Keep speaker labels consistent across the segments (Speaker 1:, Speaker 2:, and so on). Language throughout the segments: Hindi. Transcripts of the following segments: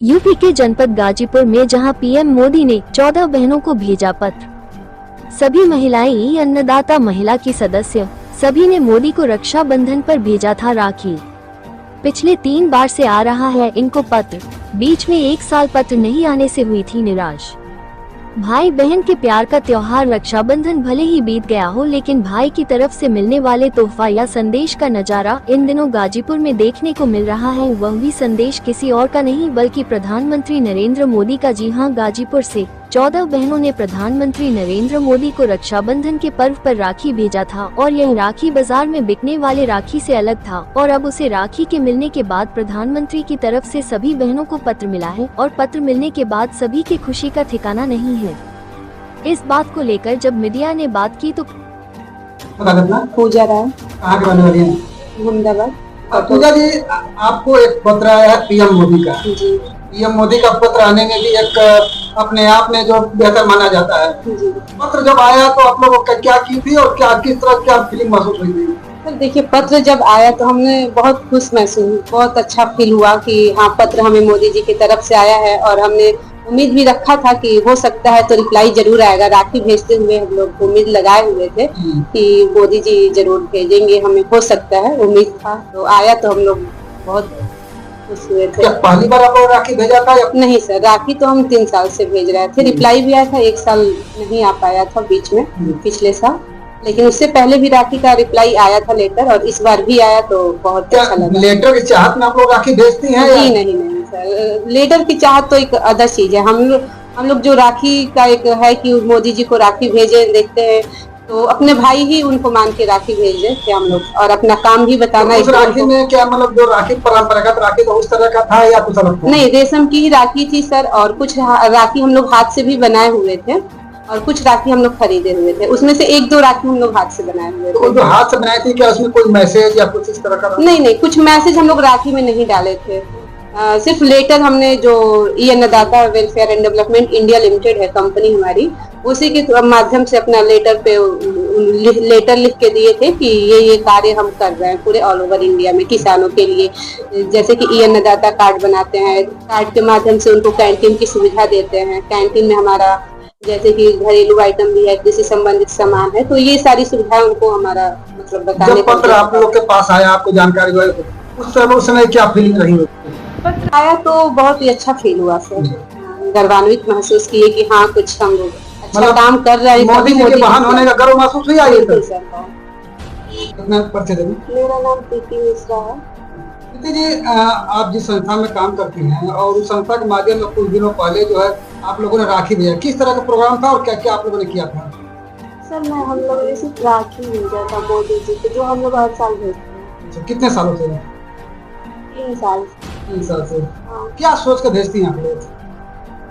Speaker 1: यूपी के जनपद गाजीपुर में जहां पीएम मोदी ने 14 बहनों को भेजा पत्र। सभी महिलाएं अन्नदाता महिला की सदस्य सभी ने मोदी को रक्षाबंधन पर भेजा था राखी। पिछले 3 बार से आ रहा है इनको पत्र, बीच में 1 साल पत्र नहीं आने से हुई थी निराश। भाई बहन के प्यार का त्योहार रक्षाबंधन भले ही बीत गया हो, लेकिन भाई की तरफ से मिलने वाले तोहफा या संदेश का नजारा इन दिनों गाजीपुर में देखने को मिल रहा है। वह भी संदेश किसी और का नहीं बल्कि प्रधानमंत्री नरेंद्र मोदी का। जी हां, गाजीपुर से 14 बहनों ने प्रधानमंत्री नरेंद्र मोदी को रक्षाबंधन के पर्व पर राखी भेजा था और यह राखी बाजार में बिकने वाले राखी से अलग था। और अब उसे राखी के मिलने के बाद प्रधानमंत्री की तरफ से सभी बहनों को पत्र मिला है और पत्र मिलने के बाद सभी की खुशी का ठिकाना नहीं है। इस बात को लेकर जब मीडिया ने बात की तो
Speaker 2: पूजा राय
Speaker 3: कहाँ के रहने वाली हैं?
Speaker 2: अहमदाबाद।
Speaker 3: पूजा जी, आपको एक पत्र आया है पीएम मोदी का।
Speaker 2: जी
Speaker 3: पीएम मोदी का पत्र आने में भी एक अपने आप में जो बेहतर माना जाता है।
Speaker 2: जी
Speaker 3: पत्र जब आया तो आप लोगों को क्या की थी और क्या किस तरह क्या फीलिंग महसूस हुई थी?
Speaker 2: सर देखिए, पत्र जब आया तो हमने बहुत खुश महसूस, बहुत अच्छा फील हुआ कि हाँ, पत्र हमें मोदी जी की तरफ से आया है। और हमने उम्मीद भी रखा था कि हो सकता है तो रिप्लाई जरूर आएगा। राखी भेजते हुए हम लोग उम्मीद लगाए हुए थे कि मोदी जी जरूर भेजेंगे, हमें हो सकता है, उम्मीद था। तो आया तो हम लोग बहुत खुश हुए थे।
Speaker 3: क्या पहली बार आप लोग राखी भेजा था या?
Speaker 2: नहीं सर, राखी तो हम 3 साल से भेज रहे थे। रिप्लाई भी आया था, 1 साल नहीं आ पाया था बीच में, पिछले साल। लेकिन उससे पहले भी राखी का रिप्लाई आया था, लेटर, और इस बार भी आया तो बहुत अच्छा लगा।
Speaker 3: लेटर की चाहत में आप लोग राखी भेजती हैं?
Speaker 2: जी नहीं सर, लेटर की चाहत तो एक अदर चीज है। हम लोग जो राखी का एक है कि मोदी जी को राखी भेजे, देखते हैं तो अपने भाई ही उनको मान के राखी भेज देते हम लोग, और अपना काम भी बताना।
Speaker 3: उस राखी में क्या मतलब जो राखी परंपरागत राखी तो उस तरह का था या कुछ अलग था?
Speaker 2: नहीं, रेशम की ही राखी थी सर, और कुछ राखी हम लोग हाथ से भी बनाए हुए थे और कुछ राखी हम लोग खरीदे हुए थे। उसमें से 1-2 राखी हम लोग हाथ से बनाए हुए थे।
Speaker 3: तो जो हाथ से बनाई थी क्या उसमें कोई मैसेज या कुछ इस तरह का?
Speaker 2: नहीं, कुछ मैसेज हम लोग राखी में नहीं डाले थे। सिर्फ लेटर हमने, जो ई अन्नदाता welfare and development India limited है कंपनी हमारी, उसी के माध्यम से अपना लेटर लिख के दिए थे कि ये कार्य हम कर रहे हैं पूरे ऑल ओवर इंडिया में किसानों के लिए। जैसे कि ई अन्नदाता कार्ड बनाते हैं, कार्ड के माध्यम से उनको कैंटीन की सुविधा देते हैं। कैंटीन में हमारा जैसे कि घरेलू आइटम भी है, कृषि संबंधित सामान है, तो ये सारी सुविधाएं उनको हमारा मतलब बताने।
Speaker 3: जब पत्र आप लोगों के पास आया, आपको जानकारी हुई, उस समय क्या फीलिंग रही?
Speaker 2: पत्र आया तो बहुत ही अच्छा फील हुआ सर, गर्वान्वित महसूस किए कि हाँ, कुछ हम लोग अच्छा काम कर रहे हैं।
Speaker 3: मोदी जी के वाहन होने का गर्व महसूस हुआ?
Speaker 2: सर
Speaker 3: कितना परिचय देंगे?
Speaker 2: मेरा नाम प्रीति मिश्रा है।
Speaker 3: प्रीति जी, आप जिस संस्था में काम करती हैं और उस संस्था के माध्यम से कुछ दिनों पहले जो है आप लोगों ने राखी भेजा, किस तरह का प्रोग्राम था और क्या क्या आप लोगों ने किया था?
Speaker 2: सर हम लोगों ने सिर्फ राखी भेजा था मोदी जी को, जो हम लोग हर साल भेजते हैं।
Speaker 3: कितने सालों से?
Speaker 2: 3 साल।
Speaker 3: 3 साल से।
Speaker 2: हाँ।
Speaker 3: क्या सोच कर भेजती हैं आप लोग?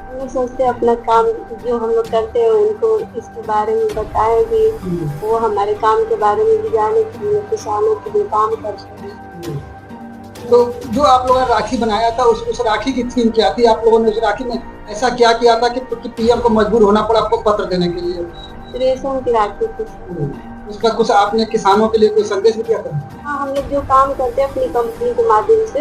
Speaker 2: हम लोग सोचते हैं अपना काम जो हम लोग करते हैं उनको इसके बारे में बताएं भी, वो हमारे काम के बारे में भी जाने कि हम लोग किसानों के लिए काम करते हैं।
Speaker 3: तो जो आप लोगों ने राखी बनाया था उस राखी की थीम क्या थी? आप लोगों ने उस राखी में ऐसा क्या किया था कि पीएम को मजबूर होना पड़ा आपको पत्र देने के लिए?
Speaker 2: रेशम की राखी थी।
Speaker 3: उसका कुछ आपने किसानों के लिए कोई संदेश भी दिया था?
Speaker 2: हाँ, हम लोग जो काम करते हैं अपनी कंपनी के माध्यम से,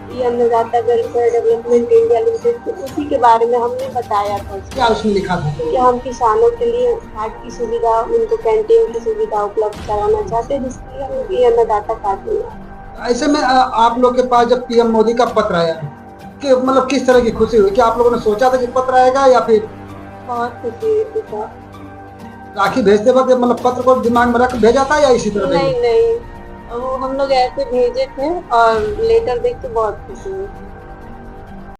Speaker 2: ये अन्नदाता वेलफेयर डेवलपमेंट इंडिया लिमिटेड, उसी के बारे में हमने बताया था।
Speaker 3: क्या उसमें लिखा था?
Speaker 2: कि हम किसानों के लिए कार्ड की सुविधा, उनको कैंटीन की सुविधा उपलब्ध कराना चाहते हैं, जिसके लिए हम ये अन्नदाता कार्ड दिया।
Speaker 3: ऐसे में आप लोग के पास जब पीएम मोदी का पत्र आया कि मतलब किस तरह की खुशी हुई? क्या आप लोगों ने सोचा था कि पत्र आएगा या फिर?
Speaker 2: बहुत खुशी हुई थी।
Speaker 3: राखी भेजते वक्त मतलब पत्र को दिमाग में रख भेजा था या इसी तरह?
Speaker 2: नहीं, वो हम लोग ऐसे भेजे थे और लेटर देख के बहुत खुशी हुई।